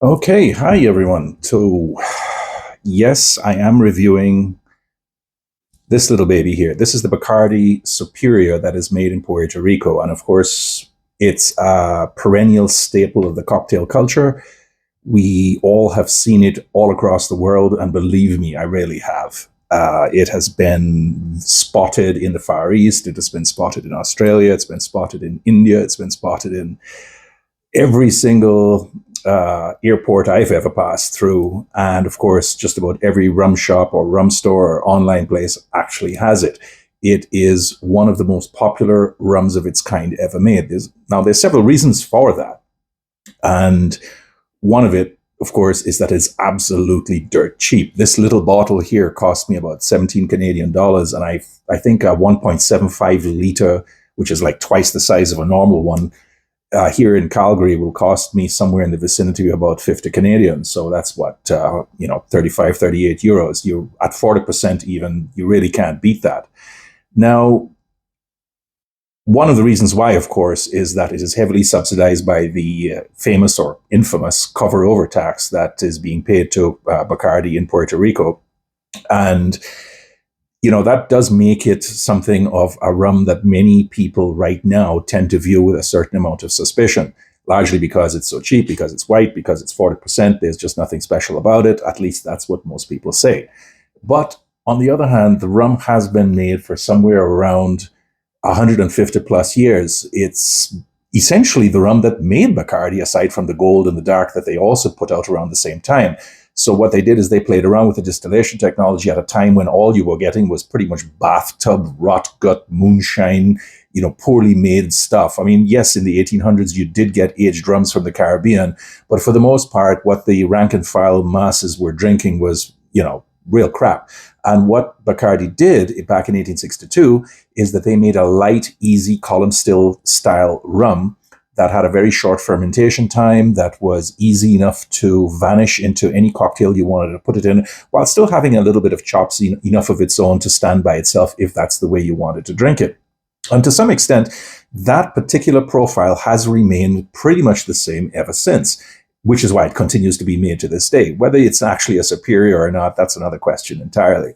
Okay, hi everyone. So, yes, I am reviewing this little baby here. This is the Bacardi Superior that is made in Puerto Rico. And of course, it's a perennial staple of the cocktail culture. We all have seen it all across the world. And believe me, I really have. It has been spotted in the Far East. It has been spotted in Australia. It's been spotted in India. It's been spotted in every single airport I've ever passed through. And of course, just about every rum shop or rum store or online place actually has it. It is one of the most popular rums of its kind ever made. There's several reasons for that. And one of it, of course, is that it's absolutely dirt cheap. This little bottle here cost me about 17 Canadian dollars. And I think a 1.75 liter, which is like twice the size of a normal one, here in Calgary will cost me somewhere in the vicinity of about 50 Canadian. So that's what, 35, 38 euros. You at 40% even, you really can't beat that. Now, one of the reasons why, of course, is that it is heavily subsidized by the famous or infamous cover over tax that is being paid to Bacardi in Puerto Rico. And that does make it something of a rum that many people right now tend to view with a certain amount of suspicion, largely because it's so cheap, because it's white, because it's 40%. There's just nothing special about it. At least that's what most people say. But on the other hand, the rum has been made for somewhere around 150 plus years. It's essentially the rum that made Bacardi, aside from the gold and the dark that they also put out around the same time. So what they did is they played around with the distillation technology at a time when all you were getting was pretty much bathtub, rot gut, moonshine, poorly made stuff. I mean, yes, in the 1800s, you did get aged rums from the Caribbean, but for the most part, what the rank and file masses were drinking was, real crap. And what Bacardi did back in 1862 is that they made a light, easy column still style rum that had a very short fermentation time, that was easy enough to vanish into any cocktail you wanted to put it in, while still having a little bit of chops, enough of its own to stand by itself if that's the way you wanted to drink it. And to some extent, that particular profile has remained pretty much the same ever since, which is why it continues to be made to this day. Whether it's actually a superior or not, that's another question entirely.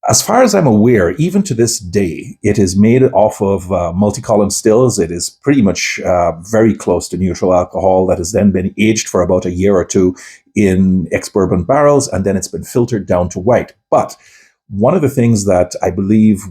As far as I'm aware, even to this day, it is made off of multi-column stills. It is pretty much very close to neutral alcohol that has then been aged for about a year or two in ex-bourbon barrels, and then it's been filtered down to white. But one of the things that I believe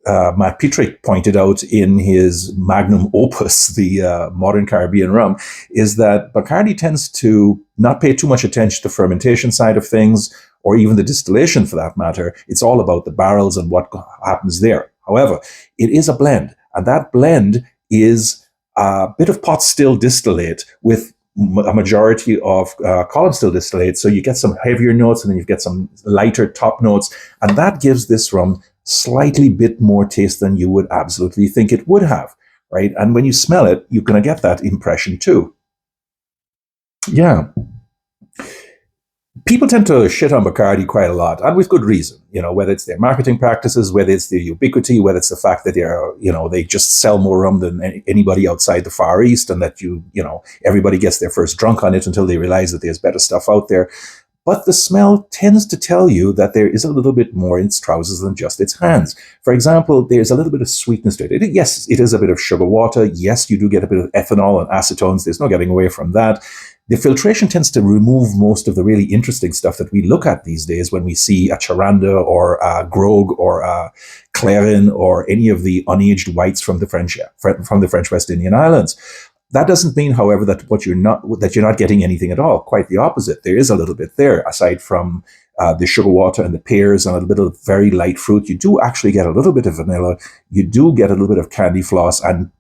Matt Petrick pointed out in his magnum opus, the Modern Caribbean Rum, is that Bacardi tends to not pay too much attention to fermentation side of things, or even the distillation for that matter. It's all about the barrels and what happens there. However, it is a blend, and that blend is a bit of pot still distillate with a majority of column still distillate. So you get some heavier notes and then you get some lighter top notes, and that gives this rum slightly bit more taste than you would absolutely think it would have, right? And when you smell it, you're going to get that impression too. Yeah. People tend to shit on Bacardi quite a lot, and with good reason. Whether it's their marketing practices, whether it's their ubiquity, whether it's the fact that they just sell more rum than anybody outside the Far East, and that everybody gets their first drunk on it until they realize that there's better stuff out there. But the smell tends to tell you that there is a little bit more in its trousers than just its hands. For example, there's a little bit of sweetness to it. Yes, it is a bit of sugar water. Yes, you do get a bit of ethanol and acetones. There's no getting away from that. The filtration tends to remove most of the really interesting stuff that we look at these days when we see a Charanda or a Grog or a Clarin or any of the unaged whites from the French West Indian Islands. That doesn't mean, however, that you're not getting anything at all. Quite the opposite. There is a little bit there, aside from the sugar water and the pears and a little bit of very light fruit. You do actually get a little bit of vanilla. You do get a little bit of candy floss, and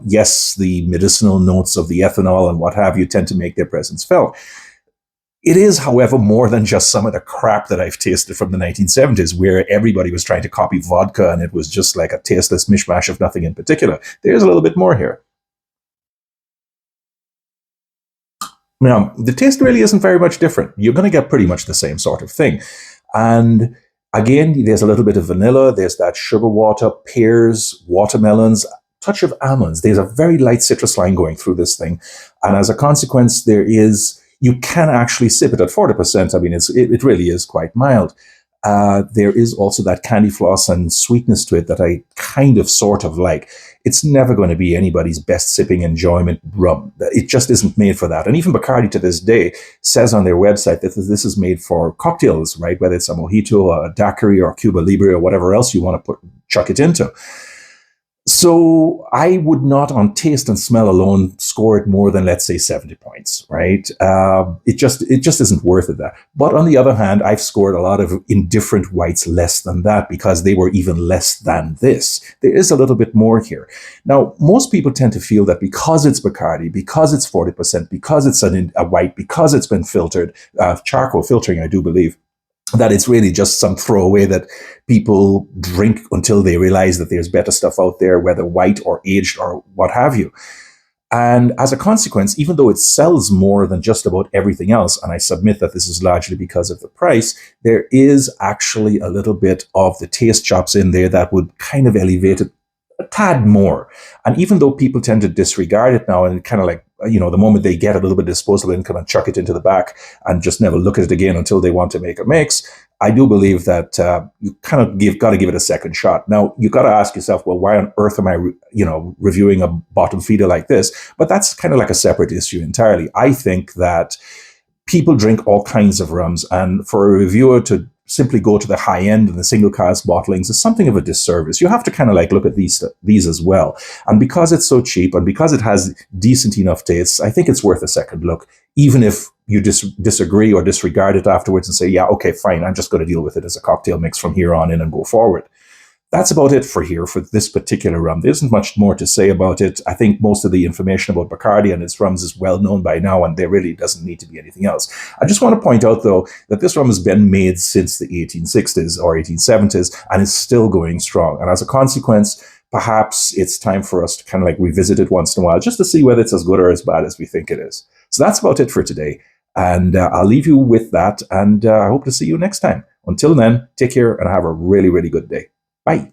yes, the medicinal notes of the ethanol and what have you tend to make their presence felt. It is, however, more than just some of the crap that I've tasted from the 1970s, where everybody was trying to copy vodka and it was just like a tasteless mishmash of nothing in particular. There's a little bit more here. Now, the taste really isn't very much different. You're going to get pretty much the same sort of thing. And again, there's a little bit of vanilla, there's that sugar water, pears, watermelons, touch of almonds. There's a very light citrus line going through this thing. And as a consequence, there is you can actually sip it at 40%. I mean, it really is quite mild. There is also that candy floss and sweetness to it that I kind of sort of like. It's never going to be anybody's best sipping enjoyment rum. It just isn't made for that. And even Bacardi to this day says on their website that this is made for cocktails, right? Whether it's a mojito, a daiquiri, or Cuba Libre, or whatever else you want to chuck it into. So I would not, on taste and smell alone, score it more than, let's say, 70 points, right? It just isn't worth it. That. But on the other hand, I've scored a lot of indifferent whites less than that because they were even less than this. There is a little bit more here. Now, most people tend to feel that because it's Bacardi, because it's 40%, because it's a white, because it's been filtered, charcoal filtering, I do believe, that it's really just some throwaway that people drink until they realize that there's better stuff out there, whether white or aged or what have you. And as a consequence, even though it sells more than just about everything else, and I submit that this is largely because of the price, there is actually a little bit of the taste chops in there that would kind of elevate it a tad more. And even though people tend to disregard it now and kind of like, the moment they get a little bit of disposable income and chuck it into the back and just never look at it again until they want to make a mix, I do believe that you kind of got to give it a second shot. Now, you got to ask yourself, well, why on earth am I, reviewing a bottom feeder like this? But that's kind of like a separate issue entirely. I think that people drink all kinds of rums, and for a reviewer to simply go to the high end and the single cask bottlings is something of a disservice. You have to kind of like look at these as well. And because it's so cheap and because it has decent enough tastes, I think it's worth a second look, even if you disagree or disregard it afterwards and say, yeah, okay, fine, I'm just going to deal with it as a cocktail mix from here on in and go forward. That's about it for this particular rum. There isn't much more to say about it. I think most of the information about Bacardi and its rums is well known by now, and there really doesn't need to be anything else. I just want to point out, though, that this rum has been made since the 1860s or 1870s and is still going strong. And as a consequence, perhaps it's time for us to kind of like revisit it once in a while just to see whether it's as good or as bad as we think it is. So that's about it for today. And I'll leave you with that, and I hope to see you next time. Until then, take care and have a really, really good day. Bye.